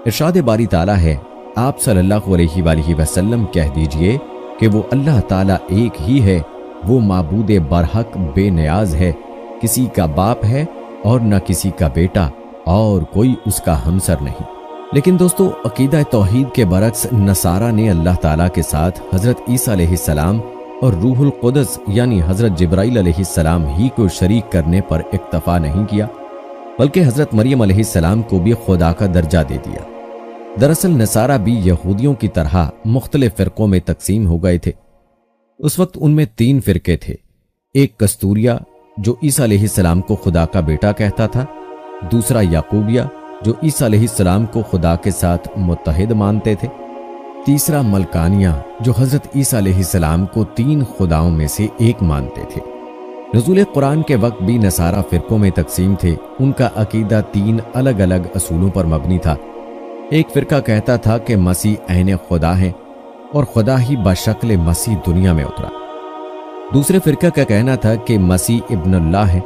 इरशाद बारी ताला है, आप सल्लल्लाहु अलैहि वसल्लम कह दीजिए कि वो अल्लाह ताला एक ही है, वो माबूद बरहक बेनियाज है, किसी का बाप है और न किसी का बेटा और कोई उसका हमसर नहीं। लेकिन दोस्तों अकीदा तौहीद के बरक्स नसारा ने अल्लाह ताला के साथ हजरत ईसा अलैहिस्सलाम और रूहुल कुदस यानी हजरत जिब्राइल अलैहिस्सलाम ही को शरीक करने पर इक्तफा नहीं किया, बल्कि हजरत मरियम अलैहिस्सलाम को भी खुदा का दर्जा दे दिया। दरअसल नसारा भी यहूदियों की तरह मुख्तलिफ फ़िरक़ों में तकसीम हो गए थे। उस वक्त उनमें 3 फ़िरके थे। एक कस्तूरिया जो ईसा अलैहिस्सलाम को खुदा का बेटा कहता था, दूसरा याकूबिया जो ईसा अलैहिस्सलाम को खुदा के साथ मुत्तहिद मानते थे। तीसरा मलकानिया, जो हजरत ईसा अलैहिस्सलाम को 3 खुदाओं में से एक मानते थे। नज़ूल कुरान के वक्त भी नसारा फिरकों में तकसीम थे। उनका अकीदा 3 अलग अलग असूलों पर मबनी था। एक फिरका कहता था कि मसीह ऐन खुदा है और खुदा ही बशक्ल मसीह दुनिया में उतरा। दूसरे फिरका का कहना था कि मसीह इब्नुल्लाह है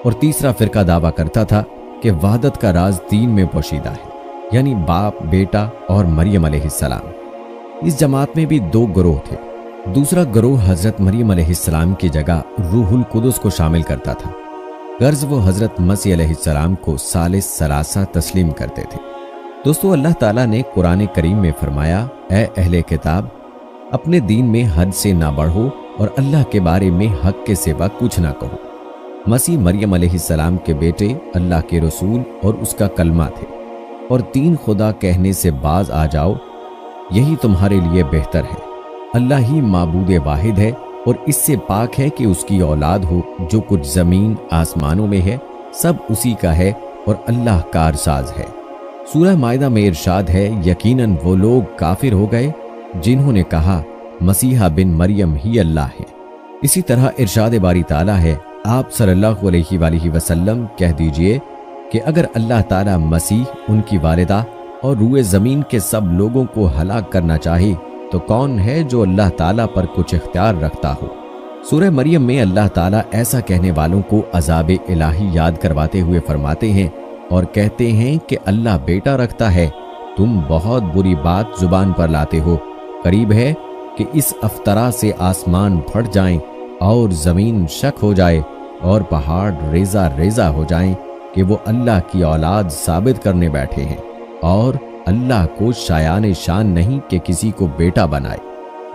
और तीसरा फिरका दावा करता था कि वहदत का राज 3 में पोशीदा है, यानी बाप, बेटा और मरियम अलैहिस्सलाम। इस जमात में भी 2 गिरोह थे। दूसरा गिरोह हजरत मरियम अलैहिस्सलाम की जगह रूहुल कुदस को शामिल करता था। गर्ज वो हजरत मसीह अलैहिस्सलाम को सालिस सलासा तस्लीम करते थे। दोस्तों, अल्लाह ताला ने कुरान करीम में फरमाया, ए अहले किताब, अपने दीन में हद से ना बढ़ो और अल्लाह के बारे में हक के सिवा कुछ ना कहो। मसीह मरियम अलैहिस्सलाम के बेटे, अल्लाह के रसूल और उसका कलमा थे, और 3 खुदा कहने से बाज आ जाओ, यही तुम्हारे लिए बेहतर है। अल्लाह ही माबूद वाहिद है और इससे पाक है कि उसकी औलाद हो। जो कुछ जमीन आसमानों में है सब उसी का है और अल्लाह कारसाज है। सूरह माइदा में इरशाद है, यकीनन वो लोग काफिर हो गए जिन्होंने कहा मसीहा बिन मरियम ही अल्लाह है। इसी तरह इरशाद बारी ताला है, आप सल्लल्लाहु अलैहि वसल्लम कह दीजिए कि अगर अल्लाह ताला मसीह, उनकी वालिदा और रूए ज़मीन के सब लोगों को हलाक करना चाहे तो कौन है जो अल्लाह ताला पर कुछ इख्तियार रखता हो। सूरह मरियम में अल्लाह ताला ऐसा कहने वालों को अज़ाब इलाही याद करवाते हुए फरमाते हैं और कहते हैं कि अल्लाह बेटा रखता है, तुम बहुत बुरी बात जुबान पर लाते हो। करीब है कि इस अफ्तरा से आसमान फट जाएं और जमीन शक हो जाए और पहाड़ रेजा रेजा हो जाएं कि वो अल्लाह की औलाद साबित करने बैठे हैं, और अल्लाह को शायान शान नहीं कि किसी को बेटा बनाए।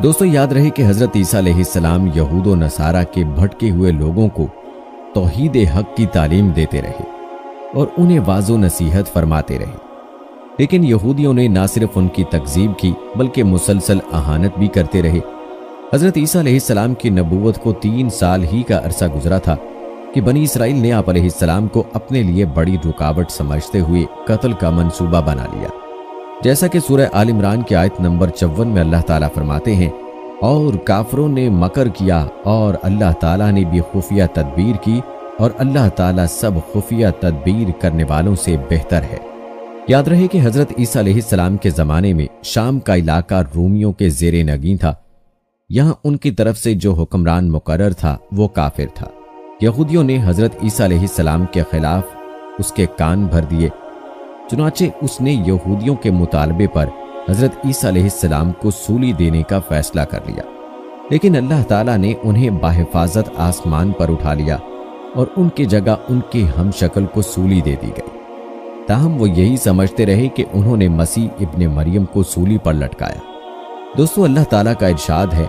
दोस्तों, याद रहे कि हजरत ईसा अलैहिस्सलाम यहूद व नसारा के भटके हुए लोगों को तौहीद हक की तालीम देते रहे और उन्हें वाज़ो नसीहत फरमाते रहे, लेकिन यहूदियों ने ना सिर्फ उनकी तकजीब की बल्कि मुसलसल अहानत भी करते रहे। हजरत ईसा अलैहिस्सलाम की नबूवत को 3 साल ही का अरसा गुजरा था कि बनी इसराइल ने आप अलैहिस्सलाम को अपने लिए बड़ी रुकावट समझते हुए कत्ल का मंसूबा बना लिया। जैसा कि सूरह आल इमरान की आयत नंबर 54 में अल्लाह ताला फरमाते हैं, और काफरों ने मकर किया और अल्लाह ताला ने भी खुफिया तदबीर की और अल्लाह ताला सब खुफिया तदबीर करने वालों से बेहतर है। याद रहे कि हजरत ईसा अलैहिस्सलाम के ज़माने में शाम का इलाका रूमियों के ज़ेरे नगीं था। यहाँ उनकी तरफ से जो हुक्मरान मुकर्रर था वो काफिर था। यहूदियों ने हजरत ईसा अलैहिस्सलाम के खिलाफ उसके कान भर दिए। चुनाचे उसने यहूदियों के मुतालबे पर हजरत ईसा अलैहिस्सलाम को सूली देने का फैसला कर लिया, लेकिन अल्लाह ताला ने उन्हें बाहिफाजत आसमान पर उठा लिया और उनकी जगह उनके हमशक्ल को सूली दे दी गई। ताहम वो यही समझते रहे कि उन्होंने मसीह इब्ने मरियम को सूली पर लटकाया। दोस्तों, अल्लाह ताला का इरशाद है,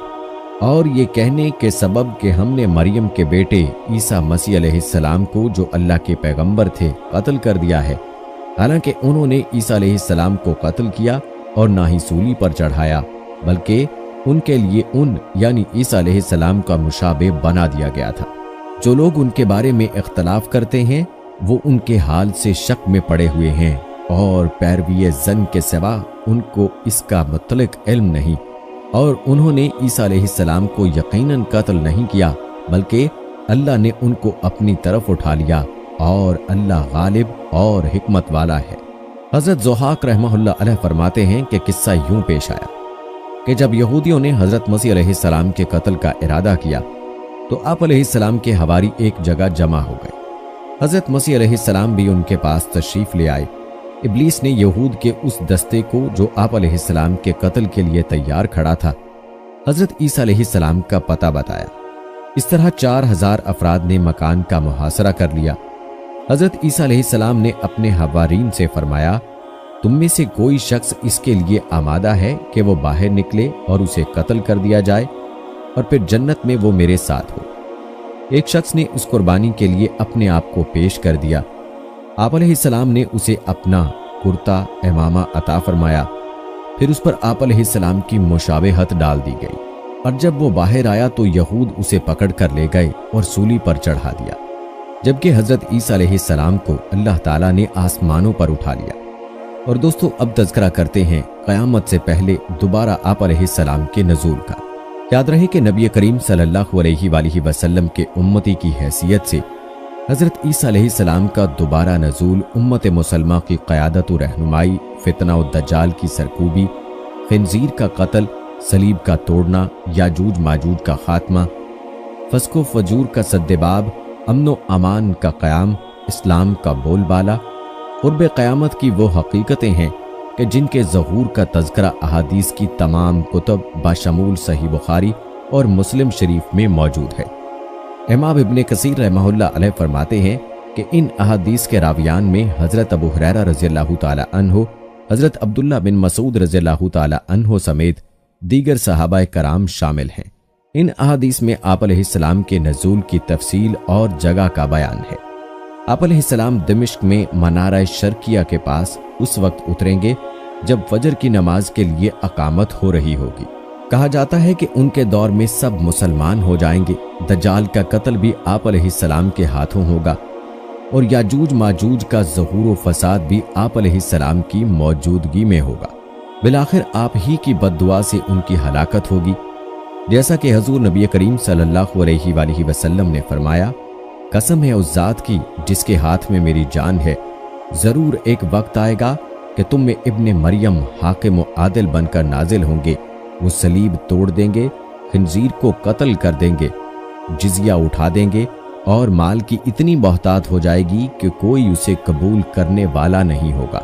और ये कहने के सबब कि हमने मरियम के बेटे ईसा मसीह अलैहिस्सलाम को, जो अल्लाह के पैगंबर थे, कत्ल कर दिया है। हालांकि उन्होंने ईसा अलैहिस्सलाम को कत्ल किया और ना ही सूली पर चढ़ाया, बल्कि उनके लिए उन यानी ईसा अलैहिस्सलाम का मुशाबे बना दिया गया था। जो लोग उनके बारे में इख्तलाफ करते हैं वो उनके हाल से शक में पड़े हुए हैं और पैरवी जन के सिवा उनको इसका मुतलक इल्म नहीं, और उन्होंने ईसा अलैहिस्सलाम को यकीनन कत्ल नहीं किया, बल्कि अल्लाह ने उनको अपनी तरफ उठा लिया और अल्लाह गालिब और हिकमत वाला है। हजरत ज़ुहाक रहमहुल्लाह अलैह फरमाते हैं कि किस्सा यूं पेश आया कि जब यहूदियों ने हजरत मसीह अलैहिस्सलाम के कत्ल का इरादा किया तो आप अलैहिस्सलाम के हवारी एक जगह जमा हो गए। हजरत मसीह अलैहिस्सलाम भी उनके पास तशरीफ ले आए। इब्लीस ने यहूद के उस दस्ते को जो आप अलैहिस्सलाम के कत्ल के लिए तैयार खड़ा था, हजरत ईसा अलैहिस्सलाम का पता बताया। इस तरह 4000 अफराद ने मकान का मुहासरा कर लिया। हजरत ईसा अलैहिस्सलाम ने अपने हवारीन से फरमाया, तुम में से कोई शख्स इसके लिए आमादा है कि वो बाहर निकले और उसे कत्ल कर दिया जाए और फिर जन्नत में वो मेरे साथ हो। एक शख्स ने उस कुर्बानी के लिए अपने आप को पेश कर दिया। आप अलैहिस्सलाम ने उसे अपना कुर्ता इमामा अता फरमाया। फिर उस पर आप अलैहिस्सलाम की मुशाबहत डाल दी गई, और जब वो बाहर आया तो यहूद उसे पकड़ कर ले गए और सूली पर चढ़ा दिया। जबकि हजरत ईसा अलैहिस्सलाम को अल्लाह ताला ने आसमानों पर उठा लिया। और दोस्तों, अब तज़किरा करते हैं क़यामत से पहले दोबारा आप अलैहिस्सलाम के नज़ूल का। याद रहे कि नबी करीम सल्लल्लाहु अलैहि वसल्लम के उम्मती की हैसियत से हजरत ईसा अलैहिस्सलाम का दोबारा नज़ूल उम्मत मुसलमा की क़यादत व रहनुमाई, फितना व दज्जाल की सरकूबी, खिंजीर का कत्ल, सलीब का तोड़ना, याजूज माजूज का खात्मा, फस्को फजूर का सद्देबाब, अमनो अमान का क़याम, इस्लाम का बोलबाला, क़ुर्ब क़यामत की वो हकीकतें हैं कि जिनके ज़हूर का तज़किरा अहादीस की तमाम कुतुब बाशमूल सही बुखारी और मुस्लिम शरीफ में मौजूद है। इमाम इब्ने कसीर रहमहुल्लाह अलैह फरमाते हैं कि इन अहादीस के रावियान में हज़रत अबू हुरैरा रज़ियल्लाहु ताला अन्हु, हज़रत अब्दुल्लाह बिन मसूद रज़ियल्लाहु ताला अन्हु समेत दीगर सहाबाए कराम शामिल हैं। इन अहादीस में आप अलैहिस्सलाम के नज़ूल की तफसील और जगह का बयान है। आप अलैहिस्सलाम दिमिश्क में मनारा शर्किया के पास उस वक्त उतरेंगे जब फजर की नमाज के लिए अकामत हो रही होगी। कहा जाता है कि उनके दौर में सब मुसलमान हो जाएंगे। दज्जाल का कत्ल भी आप अलैहिस्सलाम के हाथों होगा और याजूज माजूज का ज़हूर व फसाद भी आप अलैहिस्सलाम की मौजूदगी में होगा। बिलाखिर आप ही की बद्दुआ से उनकी हलाकत होगी। जैसा कि हजूर नबी करीम सल्लल्लाहु अलैहि वसल्लम ने फरमाया, कसम है उस ज़ात की जिसके हाथ में मेरी जान है, ज़रूर एक वक्त आएगा कि तुम में इब्ने मरियम हाकिम व आदिल बनकर नाजिल होंगे। वो सलीब तोड़ देंगे, खिंजीर को कत्ल कर देंगे, जिजिया उठा देंगे और माल की इतनी बहुतात हो जाएगी कि कोई उसे कबूल करने वाला नहीं होगा,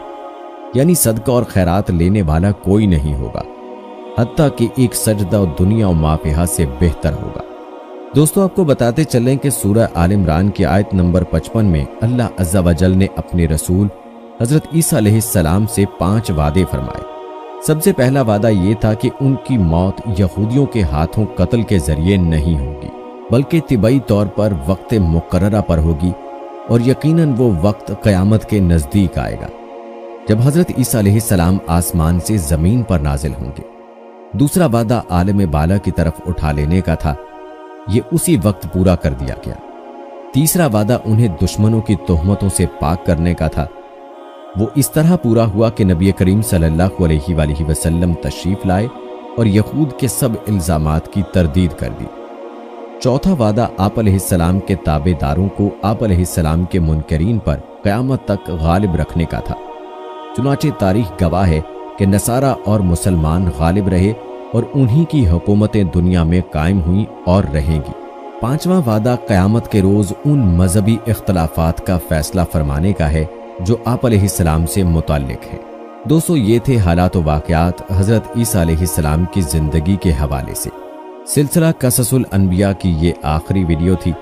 यानी सदका और खैरात लेने वाला कोई नहीं होगा, हत्ता कि एक सजदा दुनिया और माफिहा से बेहतर होगा। दोस्तों, आपको बताते चलें कि सूरह आल इमरान की आयत नंबर 55 में अल्लाह अज़्ज़ा वजल ने अपने रसूल हजरत ईसा अलैहिस्सलाम से 5 वादे फरमाए। सबसे पहला वादा ये था कि उनकी मौत यहूदियों के हाथों कत्ल के जरिए नहीं होगी, बल्कि तिबई तौर पर वक्त मुकर्ररा पर होगी और यकीनन वो वक्त क़यामत के नज़दीक आएगा जब हजरत ईसा अलैहिस्सलाम आसमान से ज़मीन पर नाजिल होंगे। दूसरा वादा आलम बाला की तरफ उठा लेने का था, ये उसी वक्त पूरा कर दिया गया। तीसरा वादा उन्हें दुश्मनों की तोहमतों से पाक करने का था, वो इस तरह पूरा हुआ कि नबी करीम सल्लल्लाहु अलैहि वसल्लम तशरीफ लाए और यहूद के सब इल्जामात की तरदीद कर दी। चौथा वादा आप अलैहिस्सलाम के ताबेदारों को आप अलैहिस्सलाम के मुनकरीन पर क़यामत तक गालिब रखने का था। चुनाचे तारीख गवाह है कि नसारा और मुसलमान गालिब रहे और उन्हीं की हुकूमतें दुनिया में कायम हुई और रहेंगी। पांचवा वादा क़यामत के रोज़ उन मजहबी इख्तलाफात का फैसला फरमाने का है जो आप अलैहिस्सलाम से मुताल्लिक है। दोस्तों, ये थे हालात व वाक़यात हज़रत ईसा अलैहिस्सलाम की ज़िंदगी के हवाले से। सिलसिला क़ससुल अंबिया की ये आखिरी वीडियो थी।